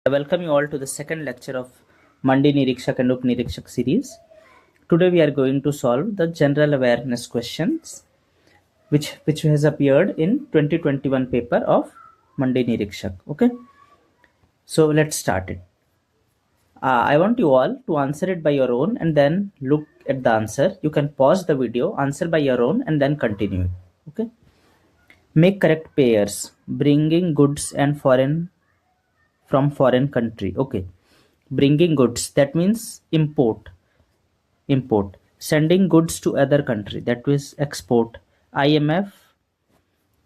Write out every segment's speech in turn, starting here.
I welcome you all to the second lecture of Mandi Nirikshak and Up Nirikshak series. Today we are going to solve the general awareness questions which has appeared in 2021 paper of Mandi Nirikshak. Okay, so let's start it. I want you all to answer it by your own and then look at the answer. You can pause the video, answer by your own, and then continue. Okay. Make correct pairs. Bringing goods and from foreign country. Okay. Bringing goods, that means import. Sending goods to other country, that means export. IMF,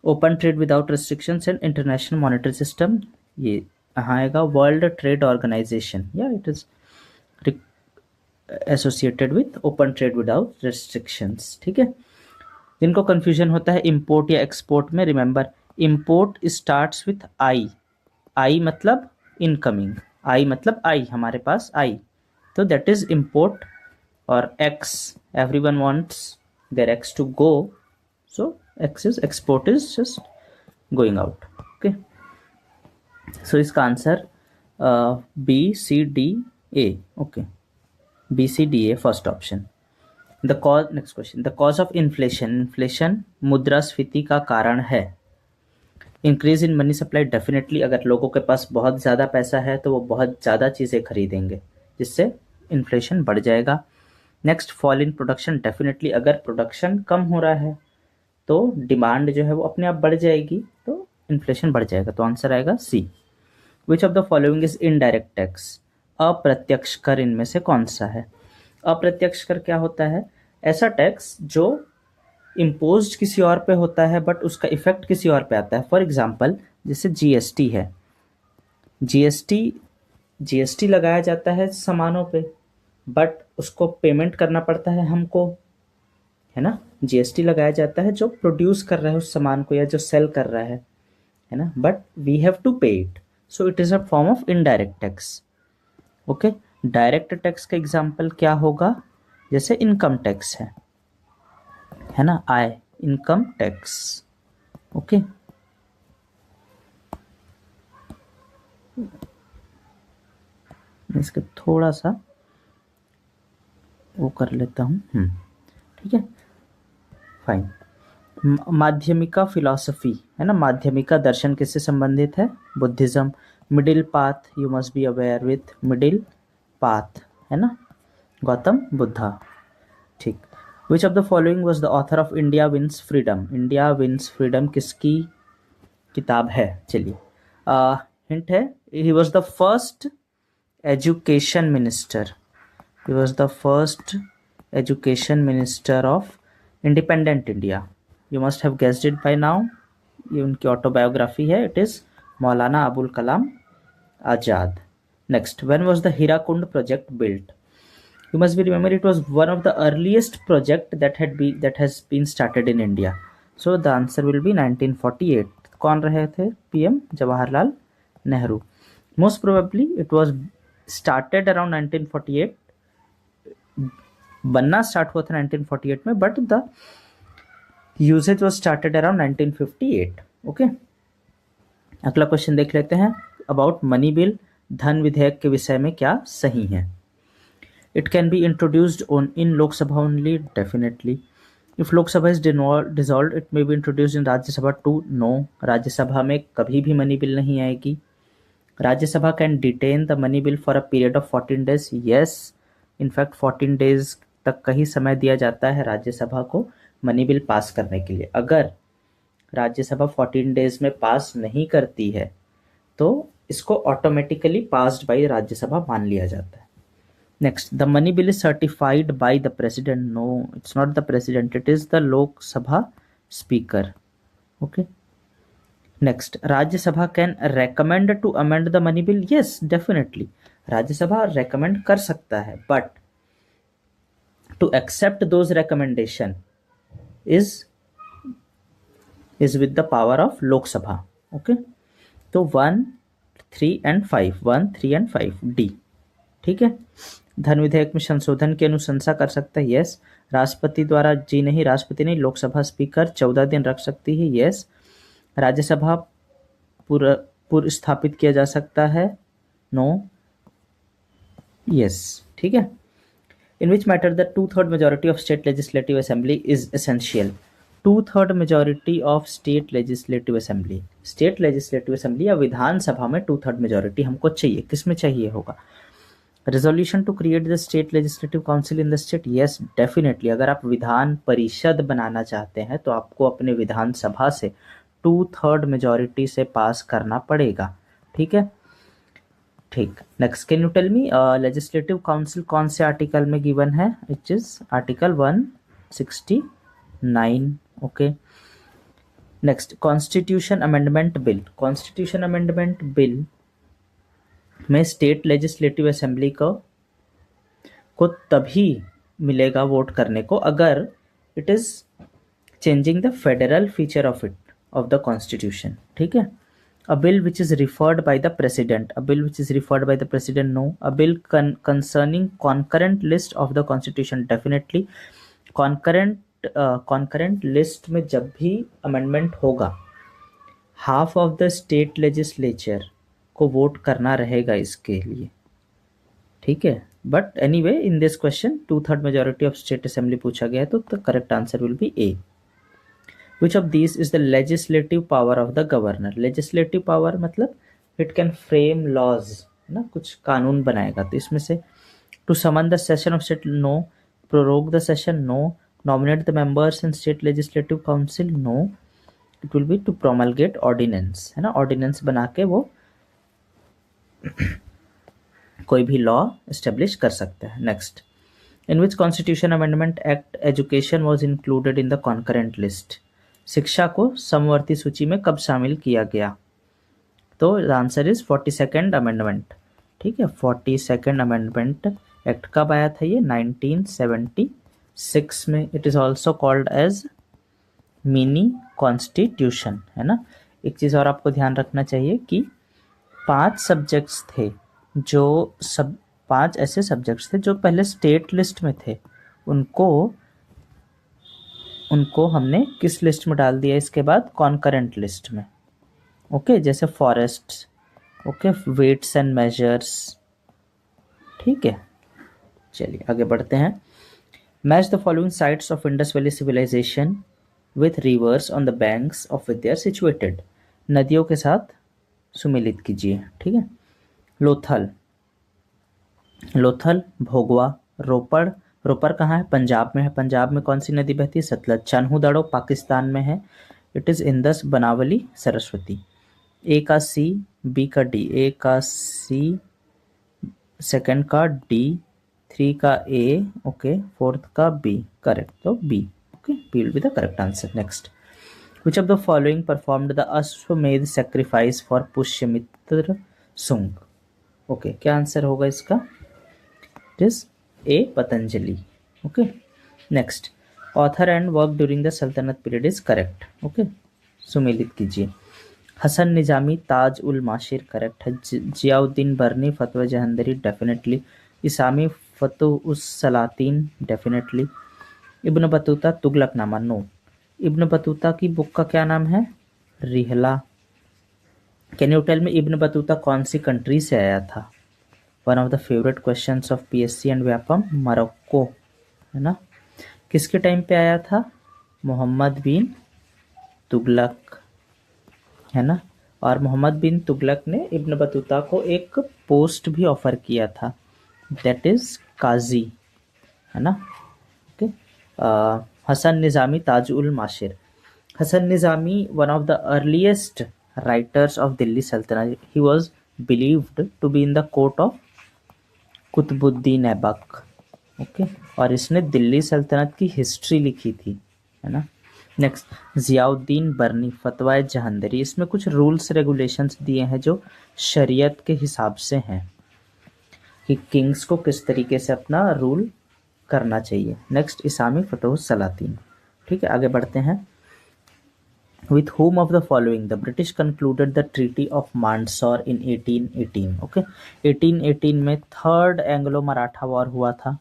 open trade without restrictions and international monetary system, ये आएगा. World trade organisation, या it is associated with open trade without restrictions. ठीक है. जिनको confusion होता है import या export में, remember import starts with I मतलब इनकमिंग, आई मतलब आई, हमारे पास आई, तो दैट इज इंपोर्ट. और X, everyone wants their X to go, so X is export, is just going out. Okay, so इसका answer B C D A. Okay, B C D A first option. The cause, next question, the cause of inflation. Inflation मुद्रास्फीति का कारण है. Increase in money supply, definitely अगर लोगों के पास बहुत ज़्यादा पैसा है तो वो बहुत ज़्यादा चीज़ें खरीदेंगे, जिससे इन्फ्लेशन बढ़ जाएगा. Next, fall in production, definitely अगर प्रोडक्शन कम हो रहा है तो डिमांड जो है वो अपने आप बढ़ जाएगी, तो इन्फ्लेशन बढ़ जाएगा. तो आंसर आएगा C. Which of the following is indirect tax. अप्रत्यक्ष कर इनमें से कौन सा है. अप्रत्यक्ष कर क्या होता है? ऐसा टैक्स जो इम्पोज्ड किसी और पे होता है बट उसका इफेक्ट किसी और पे आता है. फॉर एग्जांपल, जैसे जीएसटी है. जीएसटी लगाया जाता है सामानों पे, बट उसको पेमेंट करना पड़ता है हमको, है ना. जीएसटी लगाया जाता है जो प्रोड्यूस कर रहा है उस सामान को या जो सेल कर रहा है ना, बट वी हैव टू पे it, so it is a form of indirect tax. Okay, direct tax का एग्जाम्पल क्या होगा? जैसे इनकम टैक्स है ना, आय, इनकम टैक्स. ओके, इसके थोड़ा सा वो कर लेता हूँ. ठीक है, फाइन. माध्यमिका फिलॉसफी है ना, माध्यमिका दर्शन किससे संबंधित है? Buddhism. Middle path, you must be aware with middle path, है ना, गौतम बुद्धा. ठीक. Which of the following was the author of India wins freedom. India wins freedom किसकी किताब है? चलिए, हिंट है, he was the first education minister. He was the first education minister of independent India. You must have guessed it by now. ये उनकी autobiography है. It is Maulana Abul Kalam Azad. Next, when was the Hirakud project built. You must be remember it was one of the earliest project that has been started in India. So the answer will be 1948. कौन रहे थे PM? Jawaharlal Nehru. Most probably it was started around 1948. बनना start हुआ था 1948 में, but the usage was started around 1958. Okay. अगला question देख लेते हैं. अबाउट मनी बिल, धन विधेयक के विषय में क्या सही है? It can be introduced in Lok Sabha only, definitely. If Lok Sabha is dissolved, it may be introduced in Rajya Sabha too. No, Rajya Sabha में कभी भी मनी बिल नहीं आएगी. Rajya Sabha can detain the money bill for a period of 14 days. Yes, in fact 14 days तक का ही समय दिया जाता है राज्य सभा को मनी बिल पास करने के लिए. अगर राज्य सभा 14 डेज में पास नहीं करती है तो इसको ऑटोमेटिकली पास्ड बाय राज्य सभा मान लिया जाता है. Next, the money bill is certified by the president. No, it's not the president. It is the Lok Sabha speaker. Okay. Next, Rajya Sabha can recommend to amend the money bill. Yes, definitely. Rajya Sabha recommend कर सकता है, but to accept those recommendation is with the power of Lok Sabha. Okay. तो 1, 3 and 5. 1, 3 and 5. D. ठीक है. धन विधेयक में संशोधन की अनुशंसा कर सकता है. यस. राष्ट्रपति द्वारा, जी नहीं, राष्ट्रपति नहीं, लोकसभा स्पीकर 14 दिन रख सकती है. यस. राज्यसभा पूर्व स्थापित किया जा सकता है. नो, यस, ठीक है। In which matter the 2/3 majority of state legislative assembly is essential. 2/3 majority of state legislative assembly, state legislative assembly या विधानसभा में 2/3 मेजोरिटी हमको चाहिए। किस में चाहिए होगा? Resolution to create the state legislative council in the state, yes definitely. अगर आप विधान परिषद बनाना चाहते हैं तो आपको अपने विधानसभा से 2/3 मेजोरिटी से पास करना पड़ेगा, ठीक है। ठीक, next, can you tell me legislative council कौन से आर्टिकल में गिवन है? It is article 169, okay. Next, constitution amendment bill. Constitution amendment bill में स्टेट लेजिस्लेटिव असेंबली को तभी मिलेगा वोट करने को अगर it is changing the federal feature of the constitution, ठीक है। A bill which is referred by the president, a bill which is referred by the president, no. A bill concerning concurrent list of the constitution, definitely. concurrent list में जब भी amendment होगा, half of the state legislature को vote करना रहेगा इसके लिए, ठीक है। But anyway in this question 2/3 majority of state assembly पूछा गया है तो the correct answer will B A. Which of these is the legislative power of the governor? Legislative power मतलब it can frame laws, है ना, कुछ कानून बनाएगा। तो इसमें से to summon the session of state, no. Prorogue the session, no. Nominate the members in state legislative council, no. It will be to promulgate ordinance, है ना, ordinance बना के वो कोई भी लॉ एस्टेब्लिश कर सकता है। Next, in which constitution amendment act education was included in the concurrent list? शिक्षा को समवर्ती सूची में कब शामिल किया गया? तो आंसर इज 42nd अमेंडमेंट, ठीक है। 42nd अमेंडमेंट एक्ट कब आया था? ये 1976 में। It is also called as mini constitution, है ना। एक चीज़ और आपको ध्यान रखना चाहिए कि 5 सब्जेक्ट्स थे जो 5 ऐसे सब्जेक्ट्स थे जो पहले स्टेट लिस्ट में थे, उनको हमने किस लिस्ट में डाल दिया इसके बाद? कॉन्करेंट लिस्ट में, ओके। जैसे forests, okay, weights and measures, ठीक है। चलिए आगे बढ़ते हैं। Match the following sites of Indus valley civilisation with rivers on the banks of which they are situated. नदियों के साथ सुमिलित कीजिए, ठीक है। लोथल, भोगवा, रोपड़। रोपड़ कहाँ है? पंजाब में है। पंजाब में कौन सी नदी बहती है? सतलज। चन्हू पाकिस्तान में है। It is Indus, Banawali, Saraswati. A का सी, बी का डी। ए का सी, सेकंड का डी, 3 का ए, ओके, 4th का बी, करेक्ट। तो B, okay, B will be the correct answer. Next, which of the following performed the Ashvamedha sacrifice for Pushyamitra Sunga? Okay, क्या answer होगा इसका? It is A, Patanjali, okay. Next, author and work during the Sultanat period is correct, okay, सुमेलित कीजिए। Hasan Nizami, Taj ul Maasir, correct है। Ziauddin Barani, Fatawa Jahandari, definitely. Isami, Futuh us Salatin, definitely. Ibn Battuta, Tughlaqnama, no. Ibn Battuta की book का क्या नाम है? Rihla. Can you tell me Ibn Battuta कौन सी कंट्री से आया था? One of the favourite questions of PSC and Vyapam, Morocco, है ना। किसके टाइम पे आया था? मोहम्मद बिन तुगलक, है ना। और मोहम्मद बिन तुगलक ने इब्न बतूता को एक पोस्ट भी ऑफर किया था, दैट इज काजी, है ना, okay. Hasan Nizami, Taj ul Maasir. Hasan Nizami, one of the earliest writers of Delhi Sultanate, he was believed to be in the court of Qutbuddin Aibak, okay, और इसने दिल्ली सल्तनत की हिस्ट्री लिखी थी, है ना। नेक्स्ट, जियाउद्दीन बर्नी, फतवा जहंदरी। इसमें कुछ रूल्स रेगुलेशंस दिए हैं जो शरीयत के हिसाब से हैं कि किंग्स को किस तरीके से अपना रूल करना चाहिए। नेक्स्ट, इसामी, फतह सलातीन, ठीक है। आगे बढ़ते हैं। With whom of the following the British concluded the Treaty of Mandsaur in 1818? Okay, 1818 में थर्ड एंग्लो मराठा वॉर हुआ था,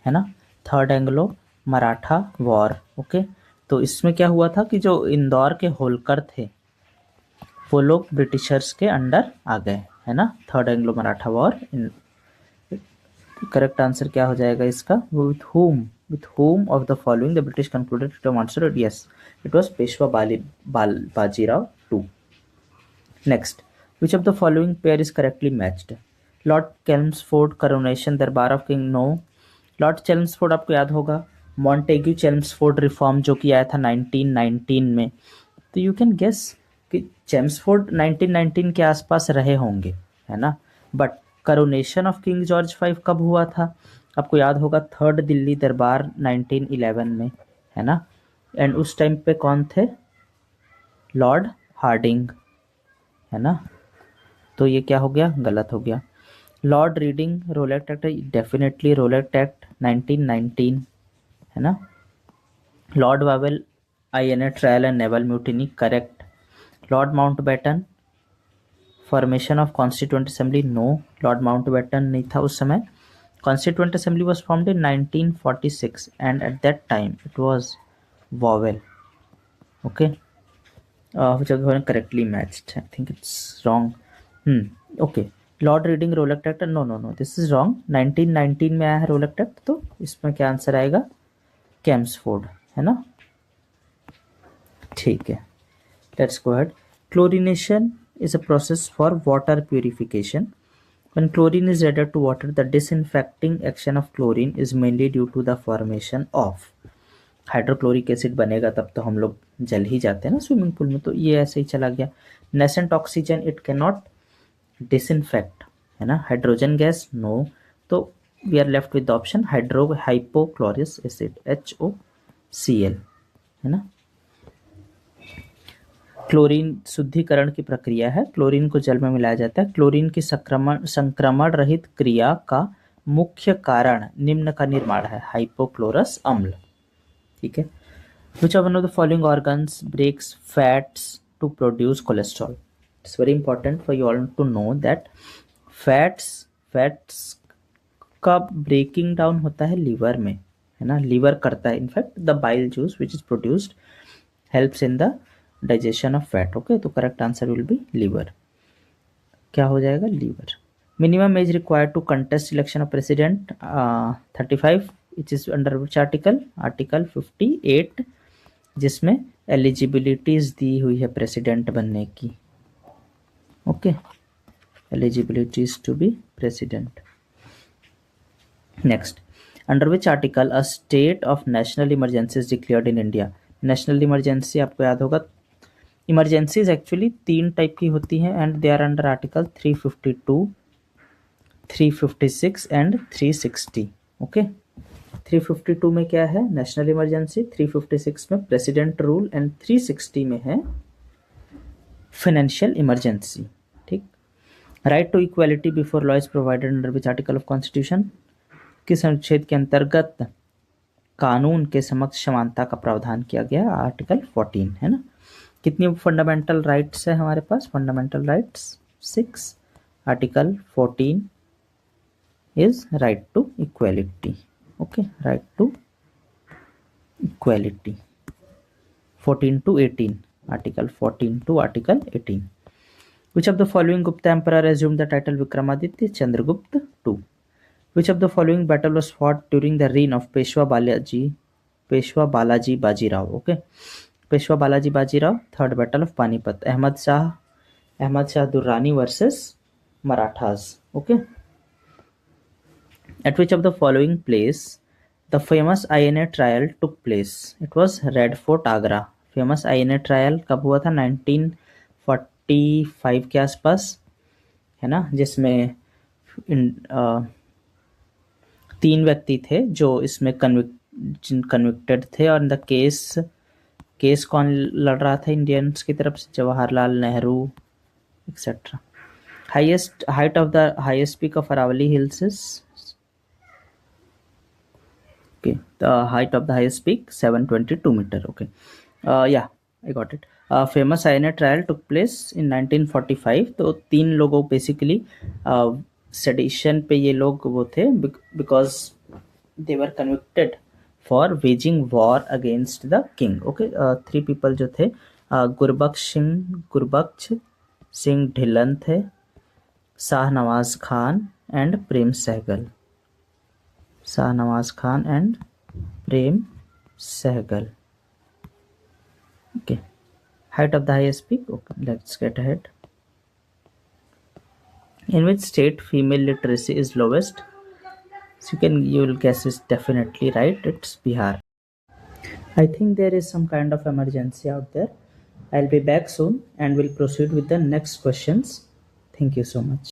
है ना, third Anglo Maratha war, okay. तो इसमें क्या हुआ था कि जो इंदौर के होलकर थे वो लोग ब्रिटिशर्स के अंडर आ गए, है ना, third Anglo Maratha war. Correct answer क्या हो जाएगा इसका, with whom of the following the British concluded to मांसर, yes it was Peshwa Bajirao two. Next, which of the following pair is correctly matched, lord Chelmsford coronation Durbar of king, no. Lord Chelmsford आपको याद होगा, Montagu Chelmsford reform जो कि आया था 1919 में, तो यू कैन गेस कि चेम्सफोर्ड 1919 के आसपास रहे होंगे, है ना। But coronation of king George V कब हुआ था, आपको याद होगा थर्ड दिल्ली दरबार 1911 में, है ना। एंड उस टाइम पे कौन थे, लॉर्ड हार्डिंग, है ना। तो ये क्या हो गया, गलत हो गया। Lord Reading Rowlatt Act, definitely Rowlatt Act 1919, है ना। Lord Wavell INA trial and naval mutiny, correct. Lord Mountbatten formation of constituent assembly, no, Lord Mountbatten नहीं था उस समय। Constituent assembly was formed in 1946 and at that time it was Wavell, okay. Which of the following correctly matched, I think it's wrong. Okay, Lord Reading Rowlatt Act, no this is wrong, 1919 में आया है roulette act, तो इसमें क्या answer आएगा, Chelmsford, है ना। ठीक है, let's go ahead. Chlorination is a process for water purification. When chlorine is added to water, the disinfecting action of chlorine is mainly due to the formation of hydrochloric acid बनेगा, तब तो हम लोग जल ही जाते हैं ना स्विमिंग पूल में, तो ये ऐसे ही चला गया। Nascent oxygen it can not disinfect, है ना। हाइड्रोजन गैस, नो, तो we are left with the option hypochloric acid HOCl, है ना। क्लोरीन शुद्धिकरण की प्रक्रिया है, क्लोरीन को जल में मिलाया जाता है। क्लोरीन की संक्रमण रहित क्रिया का मुख्य कारण निम्न का निर्माण है, हाइपोक्लोरस अम्ल, ठीक है। Which of one of the following organs breaks fats to produce cholesterol, it's very important for you all to know that fats का ब्रेकिंग डाउन होता है लीवर में, है ना, लीवर करता है। In fact the bile juice which is produced helps in the digestion of fat, okay. तो correct answer will be liver, क्या हो जाएगा, liver. Minimum age required to contest election of president 35, which is under which article 58, जिसमें eligibilities दी हुई है president बनने की, okay, eligibilities to be president. Next, under which article a state of national emergency is declared in India. National emergency आपको याद होगा, emergencies actually 3 type की होती हैं and they are under article 352, 356 and 360, okay. 352 में क्या है, नेशनल इमरजेंसी, 356 में प्रेसिडेंट रूल एंड 360 में है फाइनेंशियल इमरजेंसी, ठीक। Right to equality before law is provided under which article of constitution, किस अनुच्छेद के अंतर्गत कानून के समक्ष समानता का प्रावधान किया गया, आर्टिकल 14, है ना। कितनी फंडामेंटल राइट्स है हमारे पास, fundamental rights 6, article 14 is right to equality, okay, right to equality 14 to 18, article 14 to article 18। Which of the following Gupta emperor assumed the title Vikramaditya, Chandragupta 2। Which of the following battle was fought during the reign of Peshwa Balaji Bajirao, okay. Peshwa Balaji Bajirao, third battle of Panipat. Ahmad Shah Durrani versus Marathas, okay. At which of the following place the famous INA trial took place? It was Red Fort, Agra. Famous INA trial कब हुआ था, 1945 के आसपास, है ना, जिसमें 3 व्यक्ति थे जो इसमें कन्विक्टेड थे, और द केस कौन लड़ रहा था इंडियंस की तरफ से, Jawaharlal Nehru etcetera. Height of the highest peak of Aravalli hills is, okay, the height of the highest peak 722 meter, okay. Yeah, I got it. Famous INA trial took place in 1945, तो 3 लोगों basically sedition पे ये लोग वो थे, because they were convicted for waging war against the king, okay. 3 people जो थे, गुरबख्श सिंह ढिल्लन थे, Shahnawaz Khan and Prem Sehgal. Shahnawaz Khan and Prem Sehgal. Okay. Height of the highest peak. Okay, let's get ahead. In which state female literacy is lowest? So you will guess is definitely right. It's Bihar. I think there is some kind of emergency out there. I'll be back soon and we'll proceed with the next questions. Thank you so much.